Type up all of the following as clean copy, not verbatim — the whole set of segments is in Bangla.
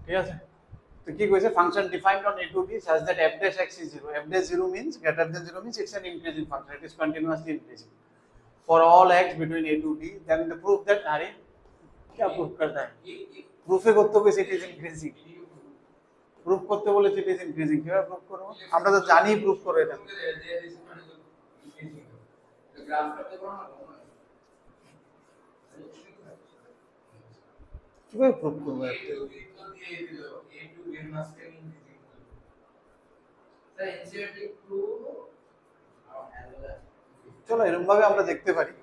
ঠিক আছে? তো কি কইছে function defined on a to b such that f dash x is 0. F dash 0 means greater than 0 means it's an increasing function. It is continuously increasing. For all x between a to d, then the proof that अरे क्या प्रूफ करता है? प्रूफ করতে হবে it is increasing. প্রুফ করতে বলেছে it is increasing. কিভাবে প্রুফ করব? আমরা তো জানি প্রুফ করব এটা। গ্রাফ করতে পারো না? কিভাবে প্রুফ করব এটা? চলো এরকম ভাবে আমরা দেখতে পারি,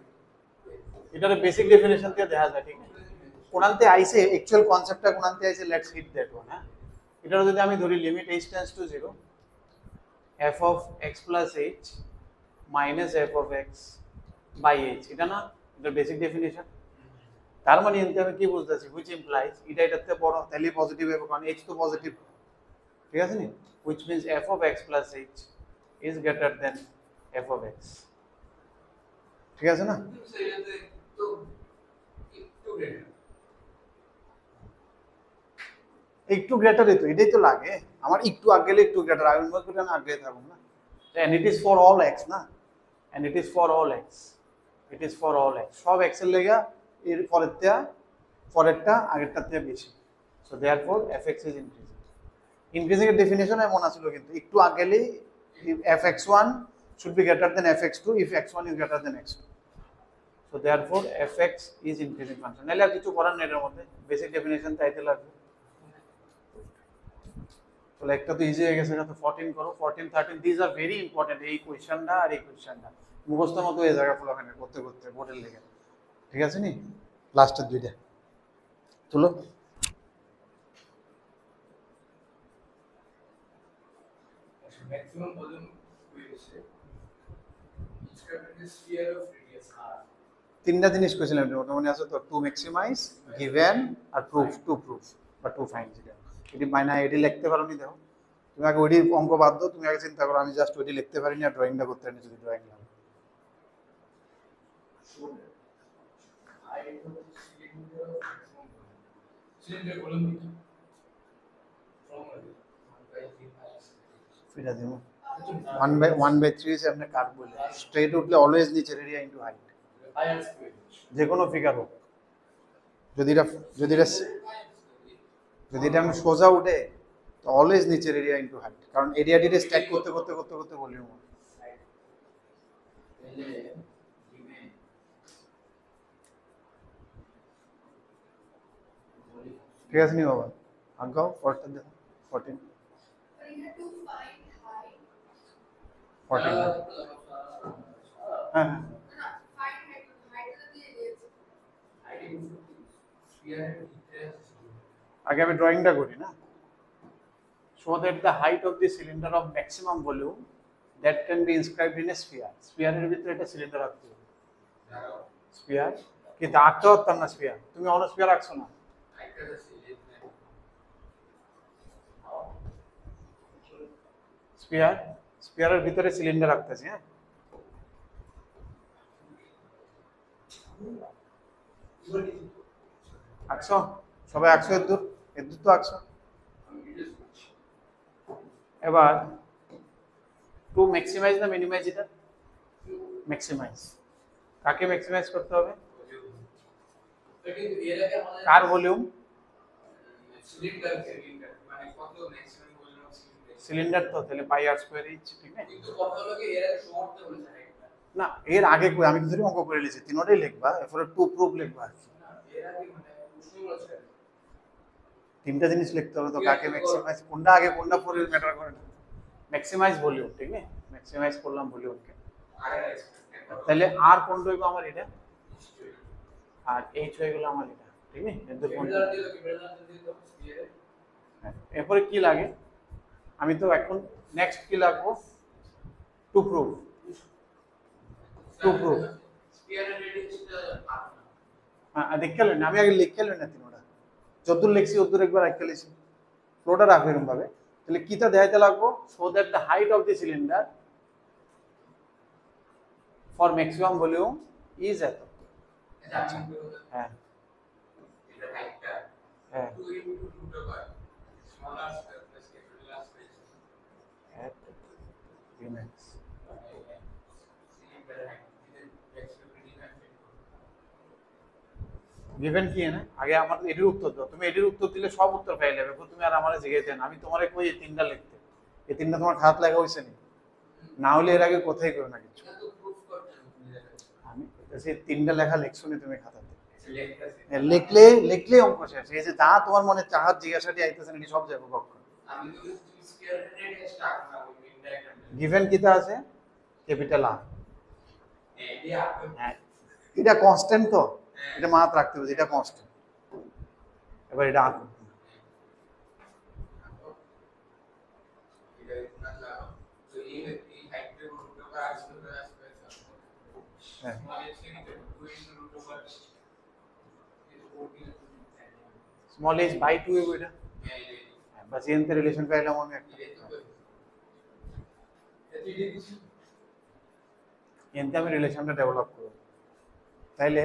এটার বেসিক ডেফিনেশন দিয়ে দেখা যায়, ঠিক আছে? কোনান্তে আইছে অ্যাকচুয়াল কনসেপ্টটা কোনান্তে আইছে, লেটস হিট দ্যাট ওয়ান। হ্যাঁ, এটার যদি আমি ধরি limit h tends to 0 f of x plus h minus f of x by h, এটা না এটার বেসিক ডেফিনেশন। তার মানে এতে আমি কি বুঝতেছি, which implies এটা এটাতে বড় তাহলে পজিটিভ হবে, কারণ h তো পজিটিভ, ঠিক আছে নি? which means f of x plus h is greater than f of x, ঠিক আছে না? একটু গ্রেটারই তো, এটাই তো লাগে আমার, একটু আগে গেলে একটু গ্রেটার, আমি মনে করি আমি আগে থাকবো না। and it is for all x না, and it is for all x, it is for all x, সব x এর লেগা এর পরেরটা আগেরটার থেকে বেশি, so therefore fx is increasing. increasing এর ডেফিনিশন এমন আছিল, কিন্তু একটু আগে গেলে fx1 should be greater than fx2 if x1 is greater than x2, so therefore fx is increasing function। নাহলে আর কিছু করার নেই এর মধ্যে, বেসিক ডেফিনিশন তাইতে লাগবে। তাহলে একটা তো ইজি হয়ে গেছে, এটা তো 14 করো, 14 13 দিস আর ভেরি ইম্পর্টেন্ট, এই কোশ্চেনটা আর এই কোশ্চেনটা মুখস্থ মতো এই জায়গা ফুলাখানে করতে করতে বোর্ডের লেগে, ঠিক আছে নি? লাস্টের দুইটা চলো। ম্যাক্সিমাম ভলিউম হয়েছে স্ফিয়ার অফ রেডিয়াস r, তিনটা জিনিস কইছিলাম ওটা মনে আছে তো, টু ম্যাক্সিমাইজ, গিভেন আর প্রুফ, টু প্রুফ বা টু ফাইন্ড। যেটা এটি মাইনা এটি লিখতে পারো নি, দেখো তুমি আগে ওইটি অঙ্ক বাদ দাও, তুমি আগে চিন্তা করো, আমি জাস্ট ওইটি লিখতে পারি না, ড্রয়িংটা করতে পারি না, যদি ড্রয়িং লাগে ফিরা দিব 1/3 से हमने काट बोले स्ट्रेट उठले অলওয়েজ নিচের এরিয়া ইনটু হাইট, যে কোনো ফিগার হোক, যদি এটা আমি সোজা উঠে তো অলওয়েজ নিচের এরিয়া ইনটু হাইট, কারণ এরিয়া ডিটে স্ট্যাক করতে করতে করতে করতে ভলিউম হয়। ঠিক আছে নি বাবা, আগাও পরেরটা দেখো 14 হ্যাঁ আগে আমি ড্রয়িংটা করি না। So that the height of the cylinder of maximum volume that can be inscribed in a sphere, sphere এর ভিতরে একটা সিলিন্ডার রাখতে হবে, স্ফিয়ার কি দাঁড়াতে হতাম না, স্ফিয়ার তুমি অন্য স্ফিয়ার রাখছো না, স্ফিয়ার স্ফিয়ারের ভিতরে সিলিন্ডার রাখতেছি। হ্যাঁ আঁকছো সবাই, আঁকছো এর দূর তো আঁকছো। এবার টু ম্যাক্সিমাইজ না মিনিমাইজ, এটা ম্যাক্সিমাইজ, কাকে ম্যাক্সিমাইজ করতে হবে, কার ভলিউম, সিলিন্ডার তো, তাহলে পাই আর স্কয়ার এইচ, ঠিক না? কিন্তু কথা হলো কি এর আগে সমাপ্ত বলেছে না, এর আগে কই আমি তো অঙ্ক করে লিখেছি, তিনটাই লিখবা, এরপরে টু প্রুফ লিখবা, এর আগে মানে প্রশ্ন বলেছে তিনটা জিনিস লিখতে হবে, তো কাকে ম্যাক্সিমাইজ, কোনটা আগে কোনটা পরে ম্যাটার করে না, ম্যাক্সিমাইজ ভলিউম, ঠিক না? ম্যাক্সিমাইজ করলাম ভলিউমকে, তাহলে আর কোনটা হইব আমার, এটা আর এইচ হয়ে গেল আমার এটা, ঠিক না? এরপরে কি লাগে, আমি তো এখন নেক্সট কি লাগবো, টু প্রুফ, টু প্রুফ হ্যাঁ দেখে লেন, আমি আগে লিখে লেন না, তিনটা যতদূর লিখছি ততদূর একবার রাখতে লিখছি, ফ্লোটা রাখবে এরকম ভাবে, তাহলে কিটা দেখাইতে লাগবো, so that the height of the cylinder for maximum volume is এত। হ্যাঁ হ্যাঁ at Vmax गिवन কি है না আগে আমার এটির উত্তর দাও তুমি এটির উত্তর দিলে সব উত্তর পেয়ে যাবে তুমি আর আমারে জিজ্ঞাসা না আমি তোমারে কই এই তিনটা লিখতে এই তিনটা তোমার খাত লাগা হইছে নি না হলে এর আগে কোথায় করো না কিছু আমি সেই তিনটা লেখা লিখছনি তুমি খাতাতে লিখলে লিখলে অঙ্ক শেষ এই যে যা তোমার মনে চাহাত জিজ্ঞাসাটি আইতেছে না সব যাবে কক্ষ আমি তো স্কয়ার রেট স্টার্ট না ওই गिवन কিটা আছে ক্যাপিটাল আর এটা কনস্ট্যান্ট তো এটা মাত্রা রাখতে হবে এটা কনস্ট্যান্ট এবার এটা আঁকো स्मॉल h बाय 2 है बेटा बस ये अंतर रिलेशन पहला हम একটা এনতে আমি রিলেশনটা ডেভেলপ করব তাইলে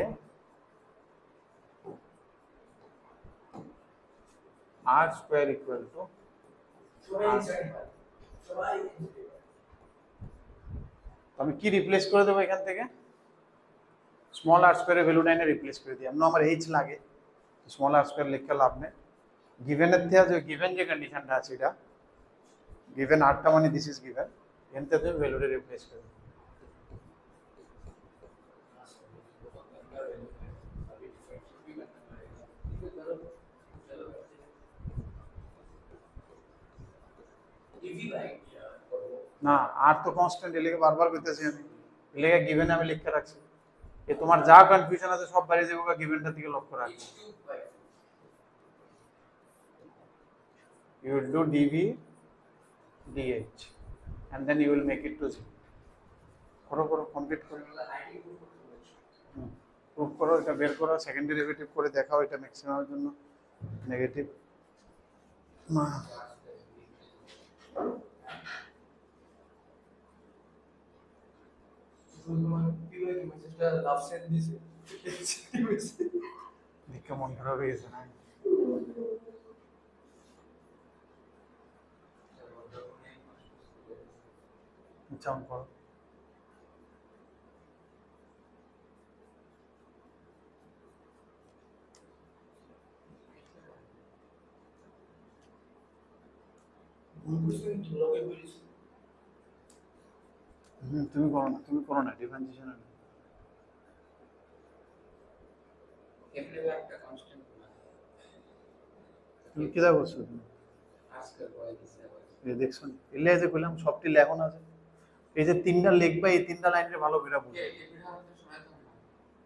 r square equal to আমি কি রিপ্লেস করে দেব এখান থেকে স্মল r স্কয়ার এর ভ্যালু 9 এ রিপ্লেস করে দিই আমরা আমার h লাগে স্মল r স্কয়ার লিখে লাভ নেই गिवन এর থেকে যে गिवन যে কন্ডিশনটা আছে এটা गिवन r টা মানে দিস ইজ गिवन এনতে তুমি ভ্যালুটা রিপ্লেস করে না আর তো কনস্ট্যান্ট এলাকে বারবার কইতেছি আমি এলাকে गिवन আমি লিখে রাখছি এই তোমার যা কনফিউশন আছে সব বাইরে যাবে गिवनটা থেকে লক্ষ্য রাখো you will do dv dh and then you will make it to 0 করো করো কমপ্লিট করো প্রুফ করো এটা বের করো সেকেন্ড ডেরিভেটিভ করে দেখাও এটা ম্যাক্সিমামের জন্য নেগেটিভ না দেখে মন খারাপ হয়ে গেছে না চাউন করো তুমি করো না ডিফারেন্সিয়েশন না এফএল একটা কনস্ট্যান্ট তুমি কি দা বলছো তুমি আজকাল বয় দিছে এই দেখছুন এলে যে কইলাম সবটি লেখন আছে এই যে তিনটা লিখবা এই তিনটা লাইনের ভালো করে বুঝো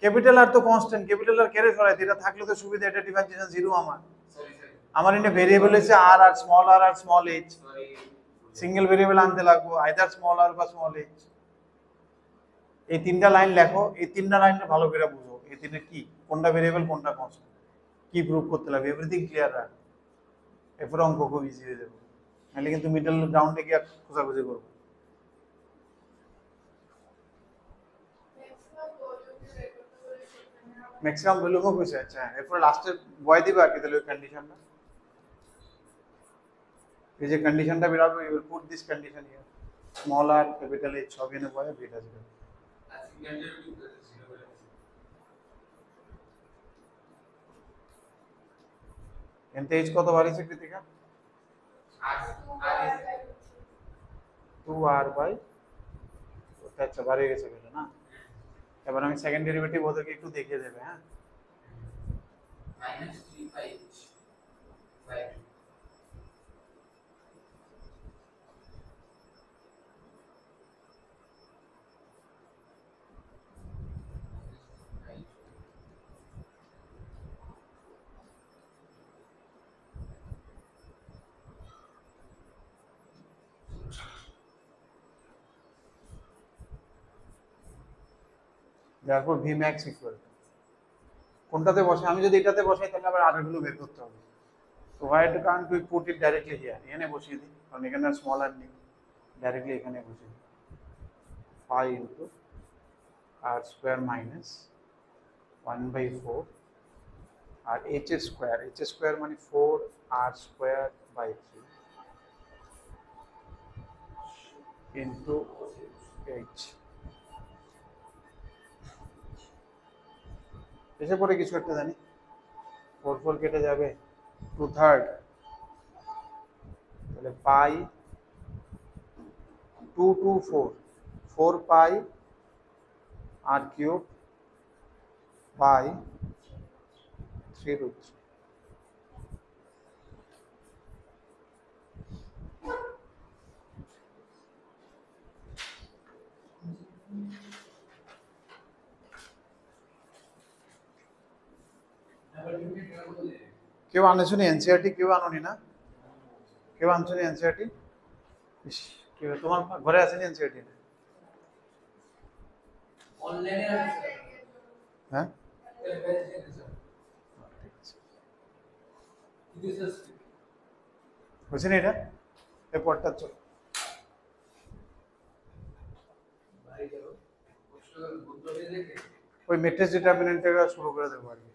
ক্যাপিটাল আর তো কনস্ট্যান্ট ক্যাপিটাল আর কেরে সরাই এটা থাকলে তো সুবিধা এটা ডিফারেন্সিয়েশন 0 আমার এনে ভেরিয়েবল আছে আর আর স্মল h সিঙ্গেল ভেরিয়েবল আনতে লাগবো আইদার স্মল আর বা স্মল h এই তিনটা লাইন লেখো এই তিনটা লাইনটা ভালো করে বুঝো এই তিনটা কি কোনটা ভেরিয়েবল কোনটা কনস্ট্যান্ট কি প্রুফ করতে লাগবে এভরিথিং ক্লিয়ার রাখ এরপর অঙ্ক খুব ইজি হয়ে যাবে নাহলে কিন্তু মিডল গ্রাউন্ডে গিয়ে খোঁজাখুঁজি করবো ম্যাক্সিমাম ভ্যালু কো কইছে আচ্ছা এরপর লাস্টে বয় দিবা কি তাহলে ওই কন্ডিশনটা এই যে কন্ডিশনটা বের হবে you will put this condition here small আর ক্যাপিটাল h সব এনে বয় বিটা জিরো এনতে h কত বাড়িছে কৃতিকা 2r বাই আচ্ছা বাড়ে গেছে বলে না এবার আমি সেকেন্ড ডেরিভেটিভ ওদেরকে একটু দেখিয়ে দেবে হ্যাঁ -3h by therefore Vmax equal কোনটাতে বসে আমি যদি এটাতে বসাই তাহলে আবার আরের গুলো বের করতে হবে তো why can't we put it directly here এখানে বসিয়ে দিই কারণ এখানে স্মল আর নেই ডাইরেক্টলি এখানে বসিয়ে দিই 5 into r square minus 1/4 আর h এর স্কয়ার মানে 4r square by 3 into h। এসে পরে কিছু একটা জানি 4 কেটে যাবে 2/3 তাহলে পাই 2 2 4 4 পাই r কিউব বাই 3√3। কেউ আনেছো নি এনসিআরটি? কেউ আনোনি না? কেউ আনছো নি এনসিআরটি? কেউ তোমার ঘরে আসেনি এনসিআরটি? হ্যাঁ বুঝছেন এটা এই পড়টা চল ওই ম্যাট্রিক্স ডিটারমিনেন্ট থেকে শুরু করে দেবো আর কি।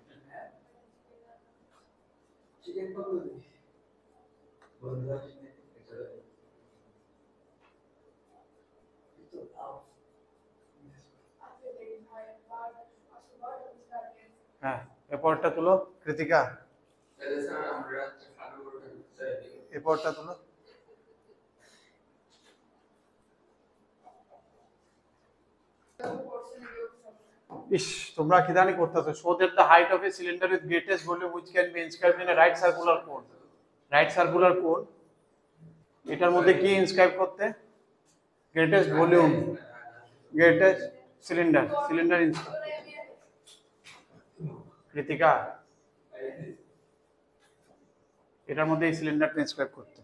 হ্যাঁ এই পড়টা তুলো কৃতিকা, এই পড়টা তুলো। ইস তোমরা কি জানি করতেছো। Show that the height of A cylinder with greatest volume which can be inscribed in a right circular কোন। রাইট সার্কুলার কোন এটার মধ্যে কি ইনস্ক্রাইব করতে? Greatest volume, greatest cylinder, cylinder inscribe. Krittika এটার মধ্যে এই সিলিন্ডারটা ইনস্ক্রাইব করতে।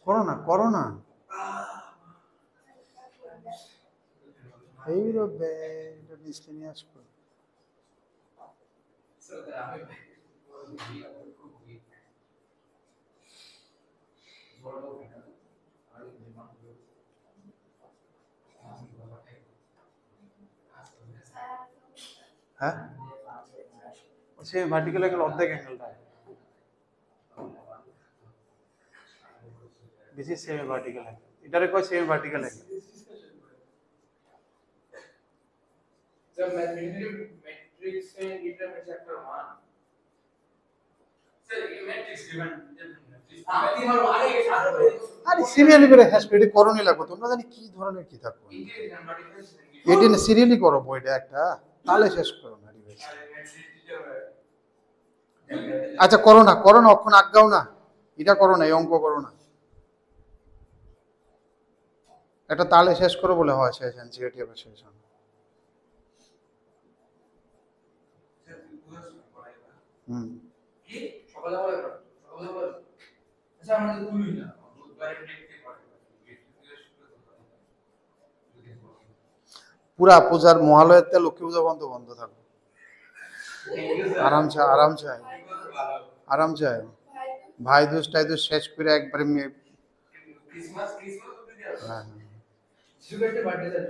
করো না করো না এই রবে এটা নিচে নিয়ে আসবো। হ্যাঁ সেই ভার্টিক্যাল অ্যাঙ্গেল অর্ধেক অ্যাঙ্গেলটা this is semi vertical angle. এটারে কয় সেমি ভার্টিক্যাল অ্যাঙ্গেল। जब मैट्रिक्स में डिटरमिनेंट चैप्टर 1 सर ये मैट्रिक्स गिवन आप तीन बार आगे के साथ আরে সিরিয়ালি করে হ্যাশ করে করণই লাগবে। তোমরা জানি কি ধরনের কি থাকবে इंटीग्रेशन मल्टीप्लिकेशन এটা সিরিয়ালি করো বইটা একটা তাহলে শেষ করো না রিভাইজ। আচ্ছা করো না অক্ষণ আজ্ঞাও না, এটা করো না, এই অঙ্ক করো না, এটা তাহলে শেষ করো বলে হয় শেষ এনসিআরটি আবার শেষ হয়। কি সকালে বলে আচ্ছা আমাদের তুলুই না বুধবারে দেখতে পারে পুরা পূজার মহালয়াতে লক্ষ্মী পূজা বন্ধ বন্ধ থাকবে। আরামসে আরামসে ভাই দুজ টাই দুজ শেষ করে একবারে ক্রিসমাস হ্যাঁ শুভেচ্ছা বার্থডে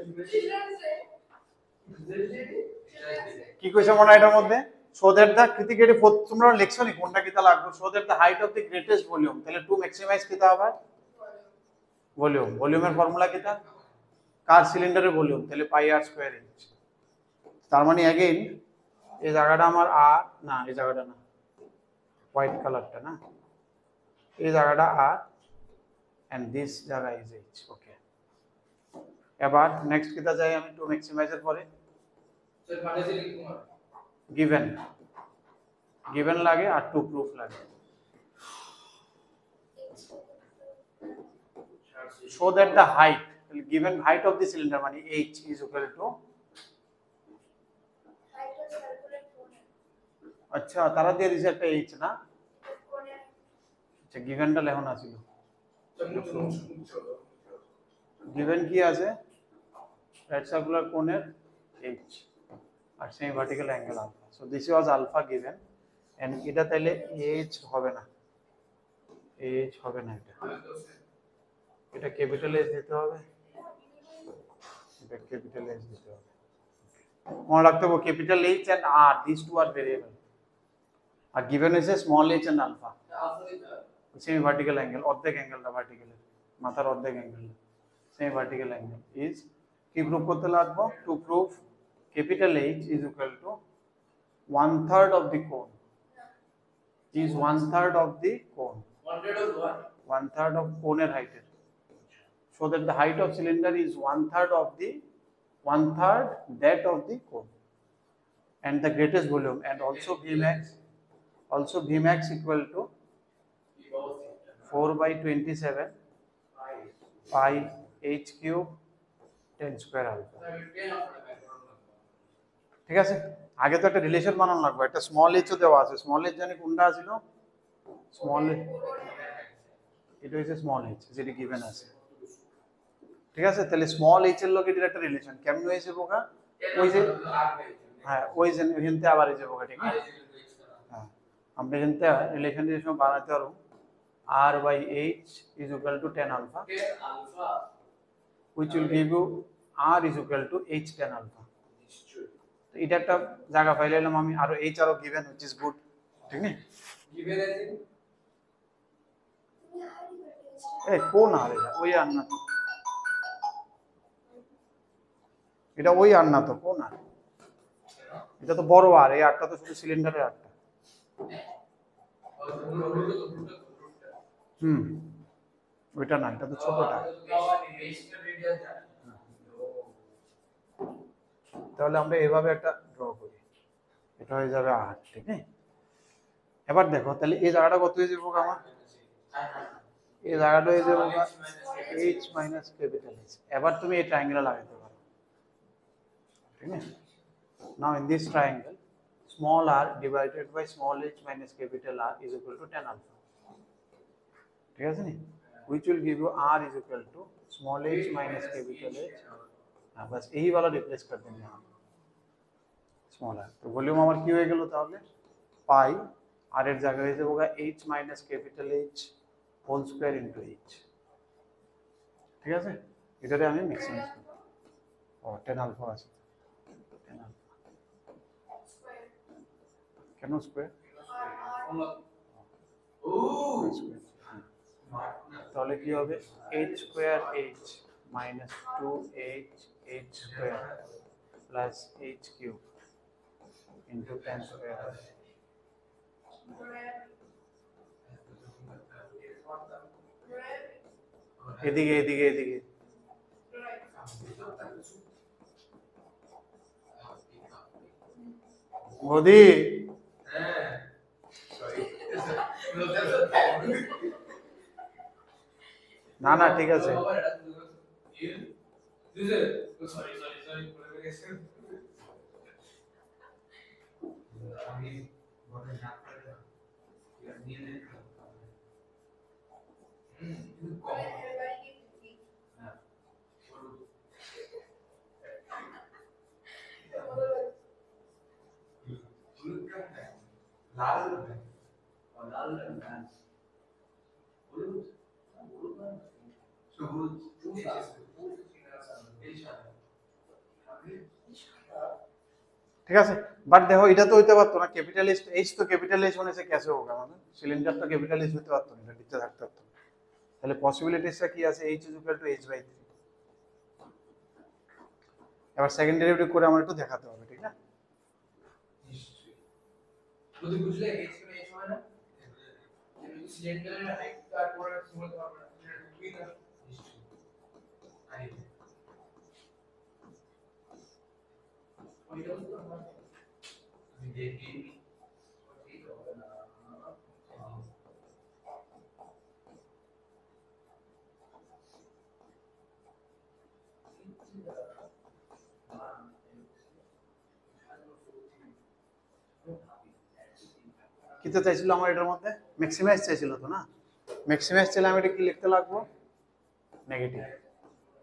কি কইছে মনে হয় এটার মধ্যে সো দ্যাট দা ক্রিটিক্যালি তোমরা লিখছো নি কোনটা কিতা লাগবে। So that the height of the greatest volume তাহলে টু ম্যাক্সিমাইজ কিতা হবে ভলিউম। ভলিউমের ফর্মুলা কিতা কার সিলিন্ডারের ভলিউম তাহলে পাই আর স্কয়ার ইঞ্চ। তার মানে अगेन এই জায়গাটা আমার আর না এই জায়গাটা না হোয়াইট কালারটা না এই জায়গাটা আর এন্ড দিস জায়গা ইজ এইচ। ওকে এবার নেক্সট কিতা যাই আমি টু ম্যাক্সিমাইজের পরে স্যার মানে যে লিখুন given লাগে আর টু প্রুফ লাগে। show that the height given height of the cylinder মানে h is equal to আচ্ছা তারা দিয়ে দিছে একটা h না আচ্ছা গিভেনটা লেখো না ছিল গিভেন কি আছে রাইট সার্কুলার কোণের h আর semi vertical angle alpha. So this was alpha given and এটা তাহলে h হবে না, h হবে না, এটা ক্যাপিটাল h দিতে হবে রেসপেক্ট ক্যাপিটাল এইচ দিতে হবে। মনে রাখতে হবে capital H and R this two are variable আর given is a small H and alpha semi vertical angle অর্ধেক অ্যাঙ্গেলটা ভার্টিক্যাল মাথার অর্ধেক angle semi vertical angle is কি প্রুভ করতে লাগবো to prove capital H is equal to 1/3 of the cone is 1/3 of the cone 1/3 of cone height so that the height of cylinder is 1/3 of the 1/3 that of the cone and the greatest volume and also Vmax equal to 4/27 pi h cube 10 square alpha ঠিক আছে আগে তো একটা রিলেশন বানানো লাগবে একটা স্মল এইচ ও দেওয়া আছে স্মল এইচ জানি কোনটা ছিল স্মল এটা হচ্ছে স্মল এইচ যেটা গিভেন আছে ঠিক আছে তাহলে স্মল এইচ এর লগে এর একটা রিলেশন কেমন হয়েছে বোকা ওই যে হ্যাঁ ওই যে এখানতে আবার এই যে বোকা ঠিক আছে হ্যাঁ আমরা এখানতে রিলেশন বানাতে পারবো r by h is equal to 10 alpha which will give you r is equal to h 10 alpha তো এটা একটা জায়গা ফাইলাইলাম আমি আরো h আরো গিভেন which is good ঠিক না গিভেন আছে এই কোন আর এটা ওই আর না এটা ওই আর না তো কোন আর এটা তো বড় আর এই আরটা তো শুধু সিলিন্ডারের আরটা ওইটা না এটা তো ছোটটা তাহলে আমরা এভাবে একটা ড্র করি এটা হয়ে যাবে 8 ঠিক আছে এবার দেখো তাহলে এই জায়গাটা কত হয়ে যাবে আমার এই জায়গাটা হয়ে যাবে h মাইনাস ক্যাপিটাল h এবার তুমি এই ট্রায়াঙ্গেলে লাগাতে পারো ঠিক আছে নাও in this triangle small r divided by small h minus capital R is equal to 10 alpha ঠিক আছে নি which will give you r is equal to small h minus capital H हां बस यही वाला रिप्लेस कर देंगे हम स्मॉल r तो वॉल्यूम আমার কি হয়ে গেল তাহলে পাই r এর জায়গায় হয়ে যাবে h minus capital H whole square into h ঠিক আছে এটারে আমি ম্যাক্সিমাইজ করব ও 10 আলফা আছে 10 আলফা কেন স্কয়ার ও তাহলে কি হবে h square h minus 2h h square plus h cube into 10 square এদিকে এদিকে এদিকে মোদি হ্যাঁ সরি না না ঠিক আছে সরি বলে গেছে আমি বলে না করে এটা নিয়ে নে কিন্তু কম হ্যাঁ লাল লাল হলুদ সবুজ ঠিক আছে বাট দেখো এটা তো হইতে পারতো না ক্যাপিটালিস্ট এইচ তো ক্যাপিটালিস্ট होने से कैसे होगा মানে সিলিন্ডার তো ক্যাপিটালিস্ট হতে পারতো না এটা নিচে থাকতে পারতো তাহলে পসিবিলিটিসটা কি আছে h h/3 এবার সেকেন্ড ডেরিভেটিভ করে আমরা একটু দেখাতে হবে ঠিক না নিশ্চয়ই যদি বুঝলে h মানে h হয় না সিলিন্ডারের হাইট তারপর সিম্বল পাবো না তুই না নিশ্চয়ই আই ওইটা তো আমরা দেখি ঠিক হবে না কিতে চাইছিল আমার এটার মধ্যে ম্যাক্সিমাইজ চাইছিল তো না ম্যাক্সিমাইজ চাইলে আমি এটা কি লিখতে লাগবো নেগেটিভ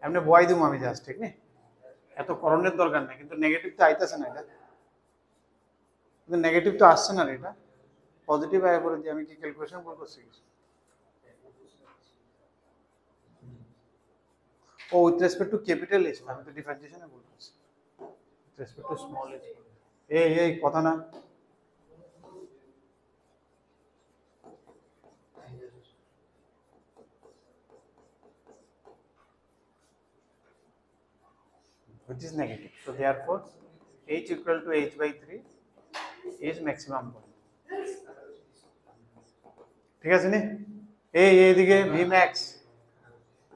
এমনি বয় দিমু আমি জাস্ট ঠিক না এত করণের দরকার নেই কিন্তু নেগেটিভ তো আইতাছে না এটা কিন্তু নেগেটিভ তো আসছে না এটা পজিটিভ আয় করে দিয়ে আমি কি ক্যালকুলেশন করব ও with respect to capital H, আমি তো ডিফারেন্সিয়েশনে ভুল করছি, with respect to small H. এই কথা না, which is negative. So therefore, h equal to h by 3 is maximum point. ঠিক আছে নি? এইদিকে ভি ম্যাক্স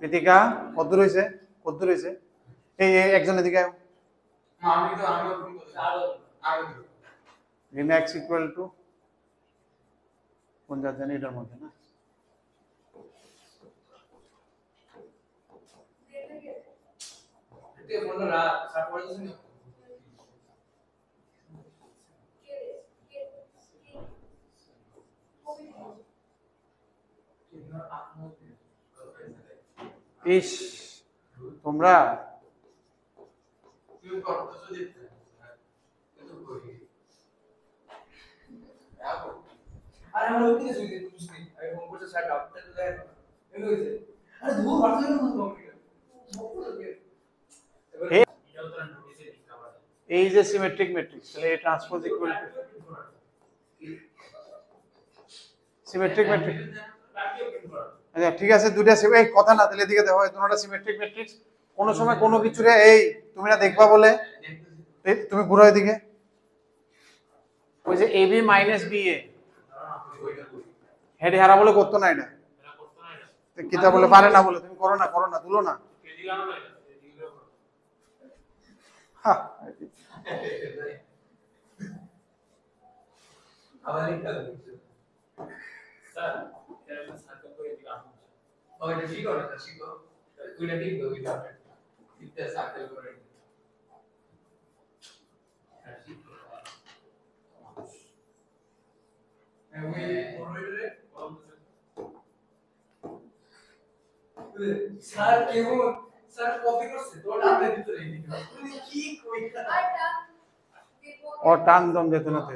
কৃতিকা কত রয়েছে, কত রয়েছে? এই একজন এদিকে আয়। ভি ম্যাক্স ইকুয়াল টু কোন জাত জানি এটার মধ্যে না, ইস তোমরা আরে আমরা ওই দিকে শুইতে বুঝছি আমি ফোন করতে স্যার ডাক্তার তো দেয় এমনি হইছে আরে দূর বাড়তে না তো এই যে সিমেট্রিক ম্যাট্রিক্স, তাহলে এ transpose equal two symmetric matrix. আচ্ছা ঠিক আছে, দুইটা এই কথা না, তাহলে এদিকে দেখো এই দুটোটা সিমেট্রিক ম্যাট্রিক্স। কোন সময় কোনো কিছু রে এই তুমি না দেখবা বলে তুমি ঘুরো এদিকে, ওই যে এবি মাইনাস বিএ হেডে হারা বলে করতো না, এটা কিতা বলে পারে না বলে তুমি করো না তুলো না। হ্যাঁ আবার লিখতে হবে স্যার এটা সার্কেল করে দিলাম ওইটা ঠিক হবে না শিখো ওইটা ঠিক হবে ওইটা এটা সার্কেল করে আমি ওইটারে স্যার কেমন স্যার কপি করছে তো টানে ভিতরে তুমি কি কই और टांग दम देते ना थे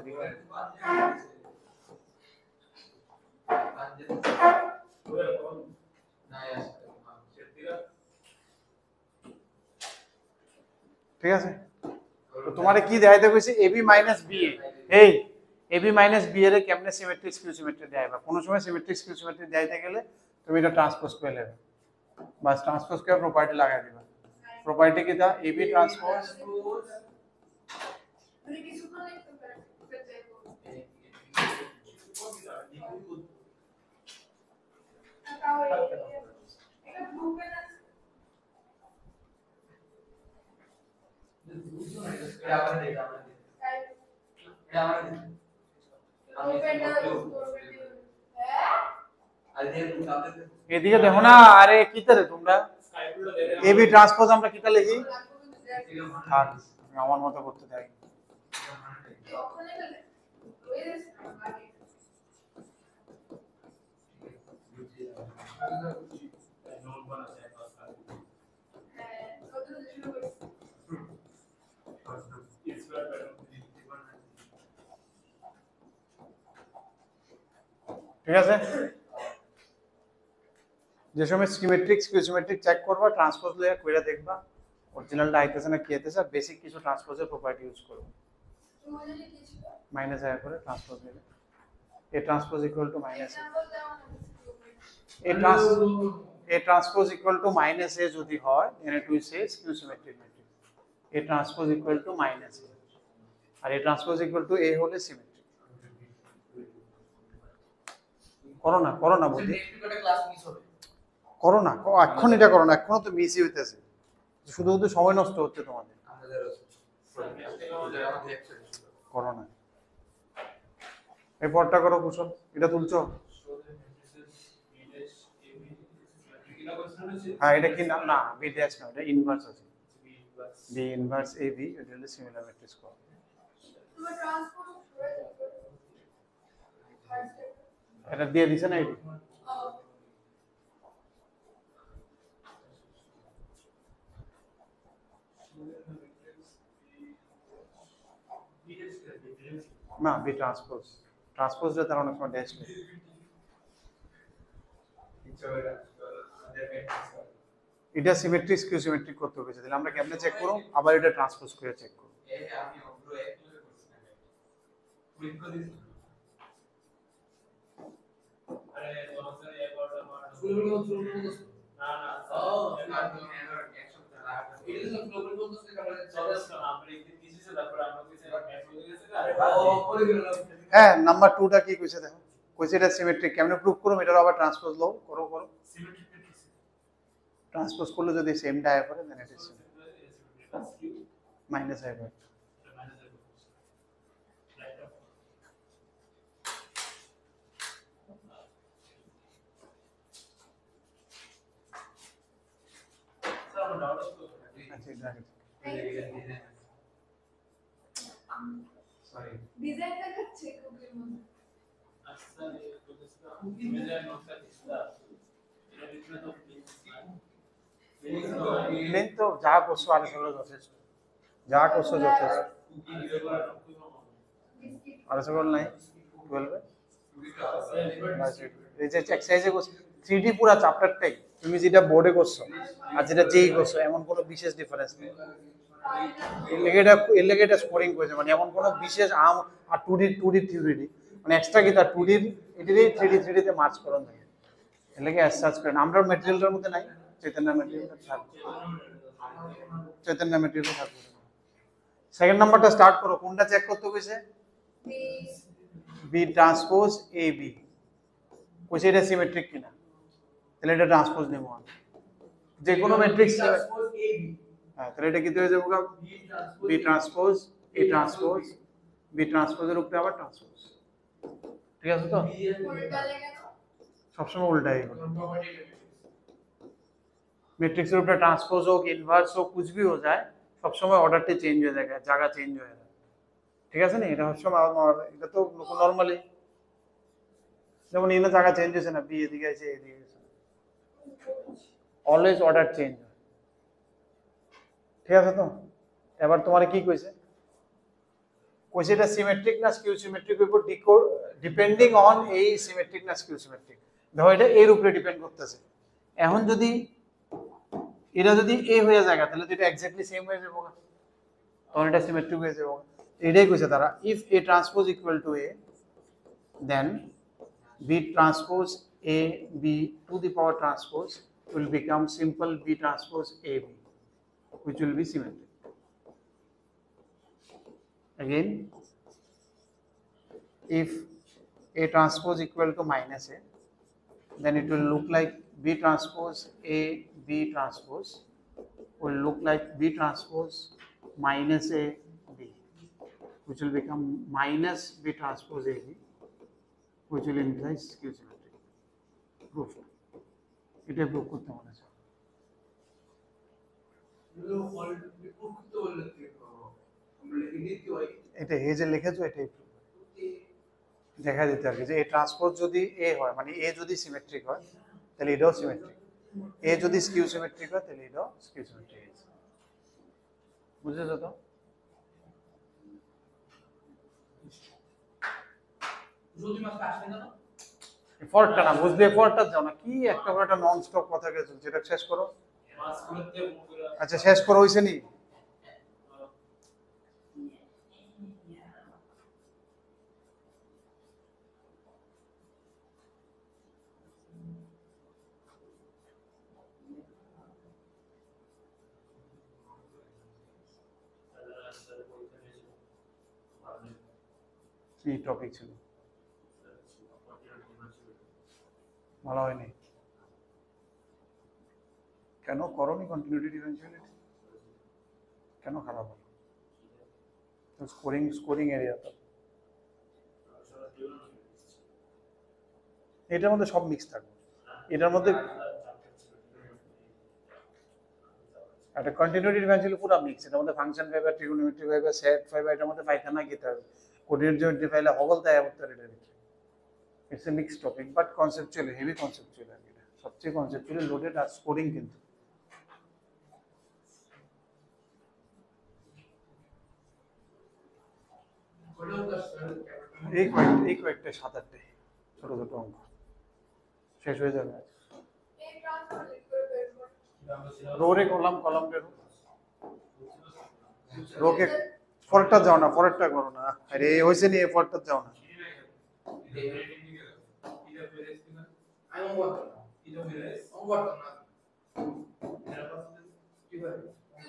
ঠিক আছে। তো তোমারে কি দেখাইতে কইছে এবি মাইনাস বিএ, এই এবি মাইনাস বিএ এর কেমনে সিমেট্রিক স্কিউ সিমেট্রি দেখাইবা। কোন সময় সিমেট্রিক স্কিউ সিমেট্রি দেখাইতে গেলে তুমি এটা ট্রান্সপোজ করে নেবে, বাস ট্রান্সপোজ করে প্রপার্টি লাগাই দিবা। প্রপার্টি কি দা এবি ট্রান্সপোজ এদিকে দেখো না, আরে কিতারে তোমরা এবি ট্রান্সপোজ আমরা কিতা লিখি, থাক আমি আমার মতো করতে থাকি। ঠিক আছে, যে সময় সিমেট্রিক স্কিউ সিমেট্রিক চেক করবা ট্রান্সপোজ লইয়া কইরা দেখবা অরিজিনালটা আইতেছে না কি আইতেছে, বেসিক কিছু ট্রান্সপোজের প্রপার্টি ইউজ করব। মাইনাস আয়া করে ট্রান্সপোজ নেবে, A transpose equal to minus A transpose equal to minus A যদি হয় এনে টু সে skew symmetric matrix, A transpose equal to minus A আর A transpose equal to A হলে সিমেট্রিক। করো না বলি ক্লাস মিস হবে, করো না এখন, এটা করো না এখনো তো মিসই হইতেছে, শুধু শুধু সময় নষ্ট হচ্ছে তোমাদের, করো না। এই পরটা করো কুশল, এটা তুলছো? হ্যাঁ এটা কি না, না বি ড্যাশ না, এটা ইনভার্স আছে, বি ইনভার্স এ বি, এটা হলো সিমিলার ম্যাট্রিক্স কর। এটা দিয়ে দিছে না, এটি না বি ট্রান্সপোজ, ট্রান্সপোজটা তার অনেক সময় ড্যাশ নেই। এটা সিমেট্রিক স্কিউ সিমেট্রিক করতে হবে, তাহলে আমরা কেমনে চেক করব, আবার এটা ট্রান্সপোজ করে চেক করব। এই আমি অগ্র এক করে করছি না প্রিন্ট করে দিছি আরে তোমাদের এবারটা মার শুরু না না ও আমি এরর এক সপ্তাহ রাখা এটা তো গ্লোবাল বলতেছে কারণ চলে না আমরা একদিন দিছি তারপর আমরা কইছে ম্যাচ হয়ে গেছে আরে ও পরে গেল হ্যাঁ নাম্বার 2টা কি কইছে দেখো, কইছে এটা সিমেট্রিক, কেমনে প্রুফ করব, এটার আবার ট্রান্সপোজ লও, করো করো, সিমেট্রিক টেক্স ট্রান্সপোজ করলে যদি সেম ডায়া করে দেন এটা মাইনাস আই বাই। আচ্ছা এটা সরি ডিজাইন দেখাচ্ছে কুকির মধ্যে আচ্ছা এই প্রসেসটা মেজার নোটটা দিছিলা এটা ভিতরে তো প্লেন তো যা করছো আর সবগুলো যথেষ্ট, যা করছো যথেষ্ট, আর সবগুলো নাই 12 এই যে এক্সারসাইজে করছো 3D পুরো চ্যাপ্টারটাই তুমি যেটা বোর্ডে করছো আর যেটা যেই করছো এমন কোনো বিশেষ ডিফারেন্স নেই। এর লেগে এটা স্কোরিং করেছে, মানে এমন কোনো বিশেষ আর 2D থিওরি মানে এক্সট্রা কি তার 2D এটারই 3D তে মার্চ করুন থাকে, এর লেগে সার্চ করেন। আমরা ম্যাটেরিয়ালটার মধ্যে নাই, চৈতন্য ম্যাটেরিয়ালটা থাকবে, চৈতন্য ম্যাটেরিয়াল থাকবে। সেকেন্ড নাম্বারটা স্টার্ট করো, কোনটা চেক করতে কইছে, বি ট্রান্সপোজ এ বি, কইছে এটা সিমেট্রিক কিনা, তাহলে এটা ট্রান্সপোজ নেব আমি, যে কোনো ম্যাট্রিক্স ট্রান্সপোজ এ বি হ্যাঁ, তাহলে এটা কি হয়ে যাবে, B transpose A transpose B ট্রান্সপোজের উপরে আবার ট্রান্সপোজ, ঠিক আছে তো, উল্টা লেগে না সবসময় উল্টাই मैट्रिक्स रूप में ट्रांसपोज हो इनवर्स हो कुछ भी हो जाए सब समय ऑर्डरটা চেঞ্জ হয়ে যায়, জায়গা চেঞ্জ হয়ে যায়, ঠিক আছে না, এটা সবসময় এটা তো নরমালি যেমন এখানে জায়গা চেঞ্জ হচ্ছে না, বি এদিকে আছে এদিকে আছে, অলওয়েজ অর্ডার চেঞ্জ হয়, ঠিক আছে তো। এবার তোমার কি কইছে, কইছে এটা সিমেট্রিক না স্কিউ সিমেট্রিক উপর ডিপেন্ডিং অন এই সিমেট্রিক না স্কিউ সিমেট্রিক, দেখো এটা এর উপরে ডিপেন্ড করতেছে। এখন যদি এটা যদি এ হয়ে যায় তাহলে তো এটা এক্স্যাক্টলি সেম হয়ে যাবে, তখন এটা সিমেট্রিক হয়ে যাবে, এটাই কইছে তারা, if A transpose equal to A then B transpose A B to the power transpose will become simple B transpose AB which will be symmetric. Again, if A transpose equal to minus A, then it will look like B transpose A B transpose will look like B transpose minus A B, which will become minus B transpose A B, which will imply skew symmetric. Proof. এটা প্রুফ করতে মনে আছে, এটা এই যে লিখেছো এটাই দেখা দিতে আর কি, যে এই ট্রান্সপোজ যদি এ হয় মানে এ যদি সিমেট্রিক হয় তাহলে এটাও সিমেট্রিক, এ যদি স্কিউ সিমেট্রিক হয় তাহলে এটাও স্কিউ সিমেট্রিক, বুঝেছো তো। এফর্টটা না বুঝলে এফর্টটা যাও না, কি একটা করে একটা নন স্টপ কথা কে চলছে, এটা শেষ করো। আচ্ছা শেষ করো, হইছে নি, কি টপিক ছিল, ভালো হয়নি কেন, করোনি কন্টিনিউটি ডিফারেন্সিয়ালিটি কেন খারাপ হলো, তো স্কোরিং এরিয়া তো এটার মধ্যে সব মিক্স থাকবে, এটার মধ্যে একটা কন্টিনিউটি ডিফারেন্সিয়ালিটি পুরো মিক্স, এটার মধ্যে function fibre trigonometry fibre set fibre এটার মধ্যে পাইখানা কি থাকবে, কোঅর্ডিনেট জিওমেট্রি ফাইলে হগল তাই উত্তর এটা দিচ্ছে, it's a mixed topic but conceptually heavy conceptual আর এটা সবচেয়ে কনসেপচুয়ালি লোডেড আর স্কোরিং কিন্তু এই কয়েকটা 7-8 ছোট ছোট অঙ্ক শেষ হয়ে যাবে। এই ট্রান্সফার লিখ করে বের কর रो रे কলাম রে रो के ফরটা যাও না ফরটা করো না আরে হইছে নি ফরটা যাও না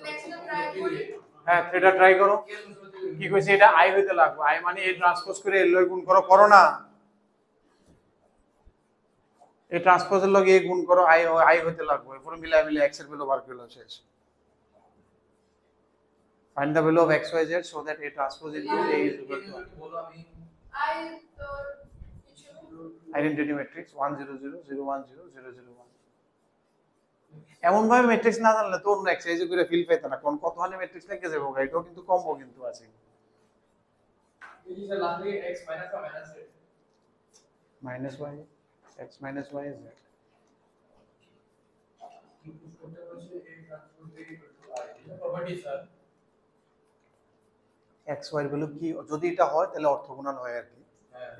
নেক্সট ট্রাই করি হ্যাঁ এটা ট্রাই করো কি কইছে এটা আই হইতে লাগবে আই মানে এ ট্রান্সপোজ করে এল লয় গুণ করো না এই ট্রান্সপোজের লগে এ গুণ করো আই হইতে লাগবে পুরো মিলে x এর ভ্যালু বার করলে শেষ find the value of xyz so that a transpose into a is equal to I তো কিছু identity matrix 1 0 0 0 1 0 0 0 1 এমন ভাবে ম্যাট্রিক্স না জানলে তো অন্য এক্সারসাইজ করে ফিল পাইতে না কোন কতখানি ম্যাট্রিক্স লিখে যাবো এটাও কিন্তু কমবো কিন্তু আছে minus y x minus y z x y এর ভ্যালু কি যদি এটা হয় তাহলে অর্থগোনাল হয় আর কি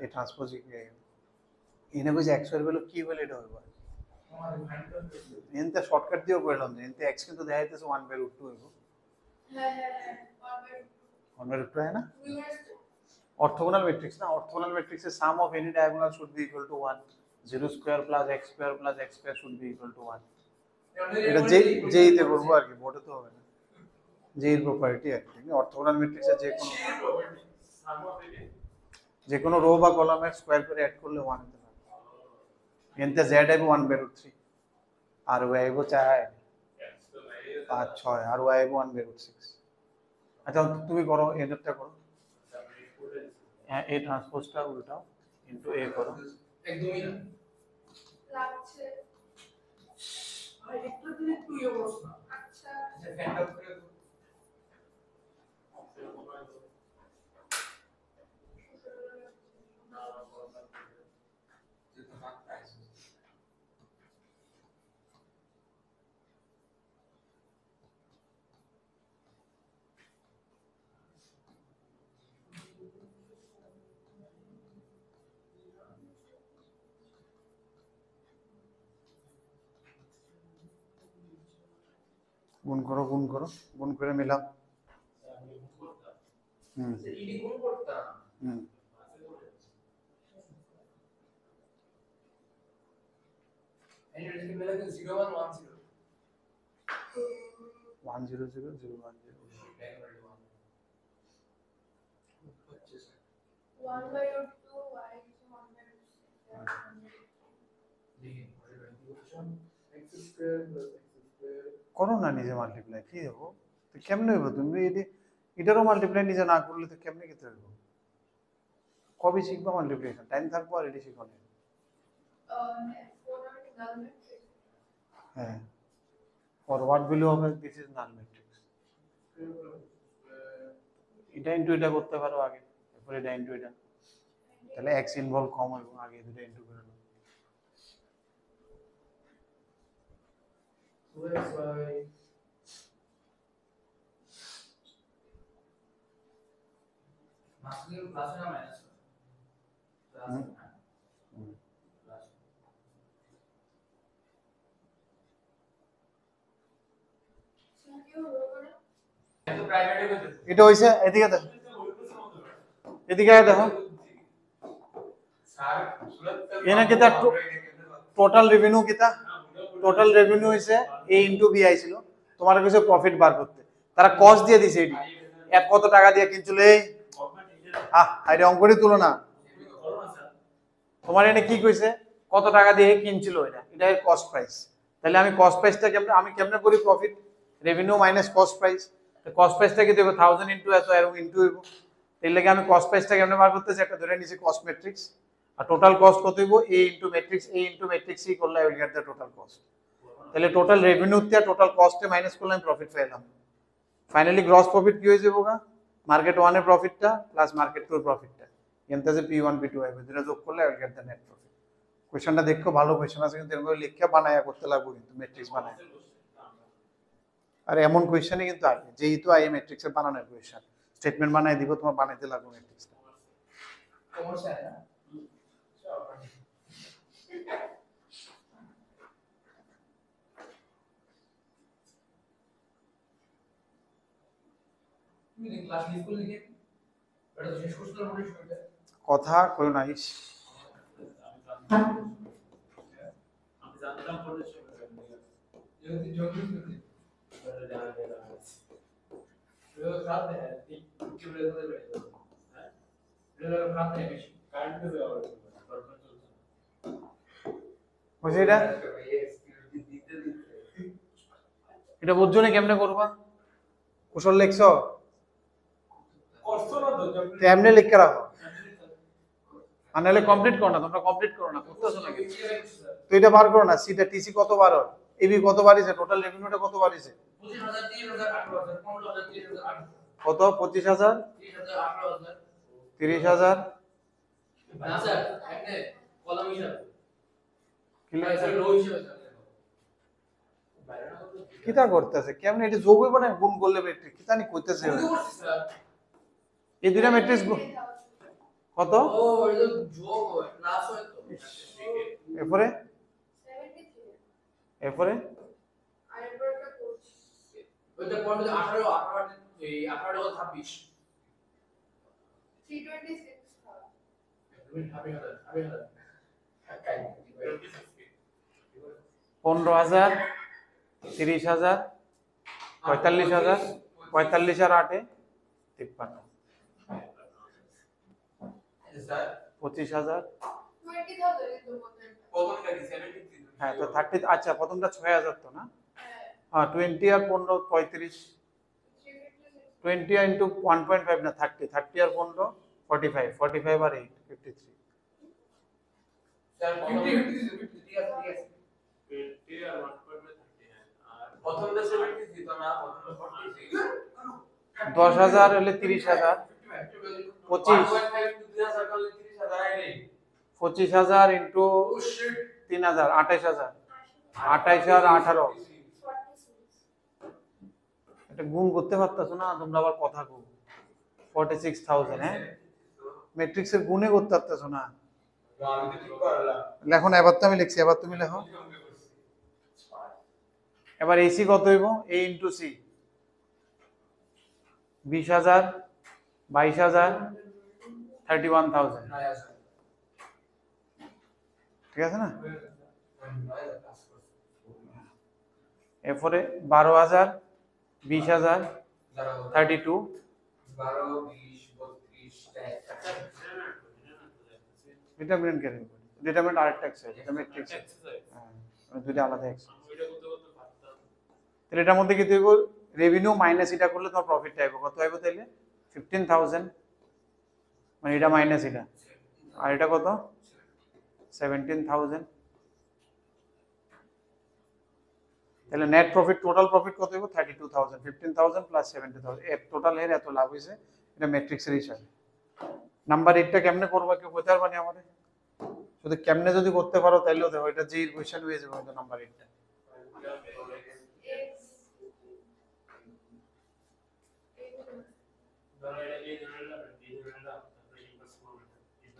এই ট্রান্সপোজ এনে বুঝে x y এর ভ্যালু কি হলে এটা হবে এনতে শর্টকাট দিয়েও কইলাম যে এনতে x কিন্তু দেখা যাইতেছে 1/√2 হইব হ্যাঁ 1/2 হয় না 2 units orthogonal matrix na orthogonal matrix is sum of any diagonal should be equal to 1 0 square plus x square plus x square should be equal to 1 এটা যেই তে করব আর কি বোর্ডে তো হবে না যেই প্রপার্টি আর কি orthogonal matrix এর যে কোনো রো বা কলামের স্কয়ার করে অ্যাড করলে 1 হতে পারে এনতে z আইবো 1/√3 আর y আইবো 4 5 6 আর y আইবো 1/√6 আচ্ছা তুমি করো এটাটা করো ए ट्रांसपोज टा उल्टाओ इनटू ए करो একদমই না লাগছে আর একটু দিলে একটু ইয়ে করছ না আচ্ছা আচ্ছা ফ্যানটা করে দাও गुण करो गुण करे मिलाओ ইডি গুণ করতাম এন্ড মেলা 0110 1 0 0 0 1 0 1/2 y is 1/6 x square plus x square করো না নিজে মাল্টিপ্লাই কি দেবো তো কেমনে হইব তুমি এটারও মাল্টিপ্লাই নিজে না করলে তো কেমনে কি হইব কবে শিখবা মাল্টিপ্লিকেশন টাইম থাকবো আর এটি শিখো না হ্যাঁ for what value of this is null matrix এটা ইনটু এটা করতে পারো আগে তারপরে এটা ইনটু এটা তাহলে x ইনভলভ কম হইব আগে দুটো ইনটু করে নাও মাসির প্লাস না মাইনাস প্লাস এত প্রাইভেটে করতে এটা হইছে এদিকে দেখো এদিকে আয় দেখো স্যার সুরত এনে কিতা টোটাল রেভিনিউ কিতা টোটাল রেভিনিউ হইছে a ইনটু b আইছিল তোমার কাছে প্রফিট বার করতে তারা কস্ট দিয়ে দিছে এডি এক কত টাকা দিয়ে কিনছিল এই আরে অঙ্কটি তুলো না তোমার এনে কি কইছে কত টাকা দিয়ে কিনছিল এটা এর কস্ট প্রাইস তাহলে আমি কস্ট প্রাইসটা কেমনে করি profit revenue minus cost price তো কস্ট প্রাইসটা কি দেব 1000 ইনটু এত এরকম ইনটু হইব এর লাগি আমি কস্ট প্রাইসটা কেমনে বার করতেছি একটা ধরে নিছি কস্ট ম্যাট্রিক্স আর টোটাল কস্ট কত হইব a ইনটু ম্যাট্রিক্স c করলে I will get the total cost তাহলে টোটাল রেভিনিউ তে টোটাল কস্টে মাইনাস করলে আমি প্রফিট পেলাম ফাইনালি গ্রস প্রফিট কি হয়ে যাবো গা মার্কেট 1 এর প্রফিটটা প্লাস মার্কেট 2 এর প্রফিটটা এমতে যে p1 p2 আইবে দুটো যোগ করলে I will get the net profit কোশ্চেনটা দেখো ভালো কোশ্চেন আছে কিন্তু এরকম লিখে বানায়া করতে লাগবে কিন্তু ম্যাট্রিক্স বানায় আর এমন কোশ্চেনই কিন্তু আসবে যেহেতু আই ম্যাট্রিক্সের বানানোর কোশ্চেন স্টেটমেন্ট বানাই দিব তোমার বানাইতে লাগবে ম্যাট্রিক্সটা কমার্স है ना তুমি ক্লাস লিভ করলে কি এটা তো শেষ করতে হবে না কথা কই না ইস আমি জানতাম পড়ে যদি জলদি করতে এটা জানা যায় না এটা রাত है কি বলে বলে হ্যাঁ এটা রাত है বেশি কারেন্ট দেবে আবার দরকার চলছে বুঝলি এটা এটা বুঝছো না কেমনে করবা কুশল লিখছো করছো না তো তো এমনি লিখে রাখো আর নাহলে কমপ্লিট করো না তোমরা কমপ্লিট করো না করতেছো নাকি তো এটা বার করো না সিটা টিসি কতবার হয় এবি কতবার হইছে টোটাল রেভিনিউটা কতবার হইছে 25000 3000 18000 15000 30000 কত 25000 30000 18000 30000 না স্যার একটা কলম হিসাব কি না স্যার লো হিসাবে কিটা করতেছে কেমনে এটা যোগ হইব না গুণ করলে ম্যাট্রিক্স কি জানি কইতেছে স্যার এই দুইটা ম্যাট্রিক্স কত ও এটা যোগ হয় প্লাস হয় তো এরপরে 73 এরপরে আরেকবারটা করছি ওইটা পড়বে 18 18 এই 18 26 326 था তুমি হবে হবে 15000 30000 45000 45 আর 8 53 স্যার 25000 20000 এর তো বলতে প্রথমটা কি 73 হ্যাঁ তো 30 আচ্ছা প্রথমটা 6000 তো না হ্যাঁ 20 আর 15 35 20 ইনটু 1.5 না 30 30 আর 15 45 45 আর 8 53 স্যার 50 ঠিক আছে 20 আর 1.30 আর প্রথমটা 73 তো না প্রথমটা 46 10000 হলে 30000 25 25000 ইনটু 3000 28000 28 আর 18 এটা গুণ করতে পারতাছো না তোমরা আবার কথা কও 46000 হ্যাঁ ম্যাট্রিক্সের গুণে করতে পারতাছো না আমি তো ঠিক করলাম লেখো না এবার তো আমি লিখছি এবার তুমি লেখো এবার এসি কত হইব এ ইনটু সি 20000 22000 31000 ঠিক আছে না এরপরে 12000 20000 32 12 20 32 ডিটারমিনেন্ট কেন ডিটারমিনেন্ট আরেকটা এক্সাইজ এটা ম্যাট্রিক্স হ্যাঁ দুইটা আলাদা এক্সাইজ তাহলে এটার মধ্যে কি তুই রেভিনিউ মাইনাস এটা করলে তোমার প্রফিট আইব কত আইব তাইলে 15000 মানে এটা মাইনাস এটা আর এটা কত 17000 তাহলে নেট প্রফিট টোটাল প্রফিট কত হইব 32000 15000 প্লাস 70000 এর টোটাল এর এত লাভ হইছে এটা ম্যাট্রিক্সের হিসাবে নাম্বার 8টা কেমনে করবা কেউ কইতে পারবানি আমারে শুধু কেমনে যদি করতে পারো তাইলেও দেখো এটা যে ইকুয়েশন হয়ে যাবে হয়তো নাম্বার 8টা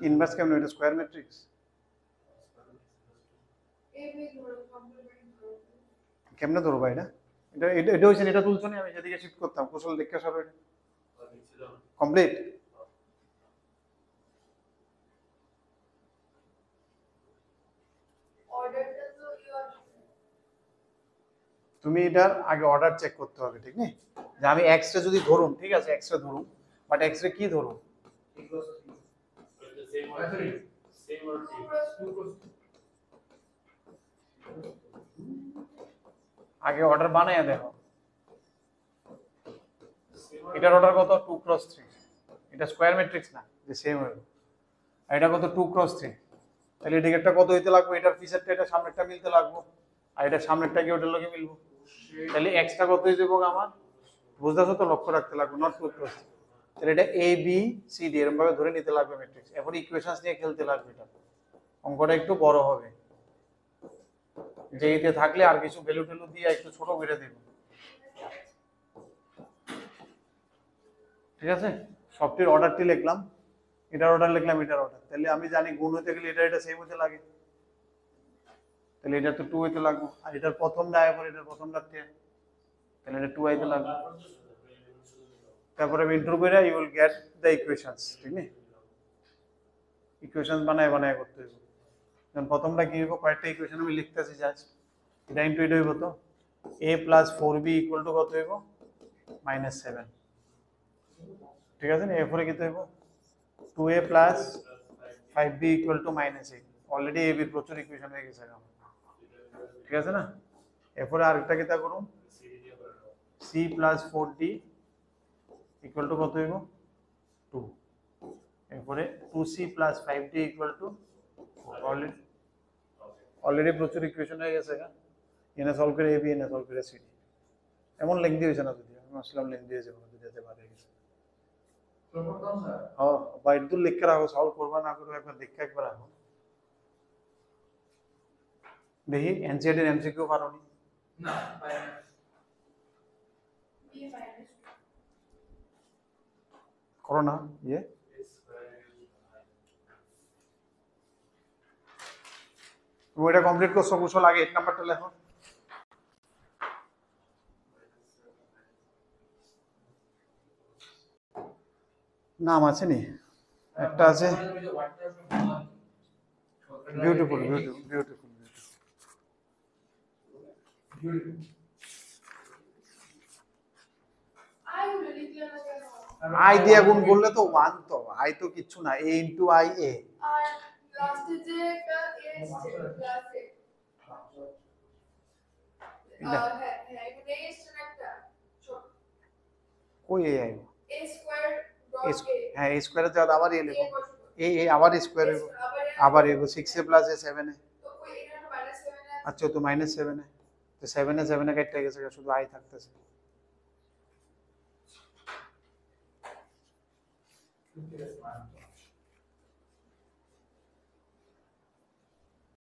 ইনভার্স কেমনে এটা স্কয়ার ম্যাট্রিক্স কেমনে ধরবা এটা এটা এটা হইছে এটা তুলছো না আমি সেদিকে শিফট করতাম কুশল দেখে সব এটা কমপ্লিট অর্ডারটা তো ইউ তুমি এটার আগে অর্ডার চেক করতে হবে ঠিক নেই যে আমি এক্স রে যদি ধরুম ঠিক আছে X ray ধরুম but X ray কি ধরুম আগে অর্ডার বানায়া দেখো এটার অর্ডার কত 2 ক্রস 3 এটা স্কয়ার ম্যাট্রিক্স না যে সেম হবে আর এটা কত 2 ক্রস 3 তাহলে এদিকেরটা কত হইতে লাগবে এটার পিছেরটা এটা সামনেরটা মিলতে লাগবে আর এটা সামনেরটা কি ওটার লগে মিলবো তাহলে এক্সটা কত হয়ে যাবে আমার বুঝতেছো তো লক্ষ্য রাখতে লাগবে নট 2 ক্রস তাহলে এটা এ বি সি ডি এরকম ভাবে ধরে নিতে লাগবে ম্যাট্রিক্স এরপর ইকুয়েশনস নিয়ে খেলতে লাগবে এটা অঙ্কটা একটু বড় হবে যেইতে থাকলে আর কিছু ভ্যালু ট্যালু দিয়ে একটু ছোট করে দেব ঠিক আছে সবটির অর্ডারটি লিখলাম এটার অর্ডার লিখলাম এটার অর্ডার তাহলে আমি জানি গুণ হতে গেলে এটা সেম হতে লাগে তাহলে এটা তো 2 হইতে লাগবে আর এটার প্রথমটা আয় পরে এটার প্রথমটা তাহলে এটা 2 আইতে লাগবে তারপরে ইন্টার করে you will get the equations, ঠিক না? ইকুয়েশন বানায় বানায় করতে হইব। কারণ প্রথমটা কি হইব, কয়েকটা ইকুয়েশন আমি লিখতেছি জাস্ট, এটা ইনটু এটা হইব তো a plus 4b equal to কত হইব, -7, ঠিক আছে না? এরপরে কি হইব 2a plus 5b equal to -8, already a b প্রচুর ইকুয়েশন হয়ে গেছে আমার, ঠিক আছে না? এরপরে আরেকটা কি তা করুন, c plus 4d equal to কত হইব 2, এরপরে 2c plus 5d equal to already প্রচুর ইকুয়েশন হয়ে গেছে, এনে সলভ করে ab এনে সলভ করে cd, এমন লেংদি হয়েছে না, যদি আমি আসলাম লেংদি হয়েছে কোনো দুইটাতে পারে গেছে। হ্যাঁ বাইদুল লিখে রাখো, সলভ করবা না করবে একবার দেখে একবার রাখো। দেখি এনসিআরটি এর এমসিকিউ পারোনি? না পাই না। B minus করো না ইয়ে, তুমি এটা কমপ্লিট করছো, কুশল আগে 8 নাম্বারটা লেখো। নাম আছে নি, একটা আছে beautiful beautiful beautiful beautiful. I would লিখলে না কেন? আই দিয়ে গুণ করলে তো 1, তো আই তো কিচ্ছু না, a ইনটু আই এ। আর লাস্টে যে একটা a এসছে ক্লাসে হ্যাঁ হ্যাঁ এখানে a এসছে না একটা ছোট কই A I, a square dot a হ্যাঁ এ স্কয়ারে তো আবার এ লিখো, a বসবো এ আবার স্কয়ার হইব, আবার এ 6 এ প্লাস এ 7 এ, তো ওই এখানে -7 এ আচ্ছা তো -7 এ, তো 7 এ 7 এ কেটে গেছে, শুধু আই থাকতেছে।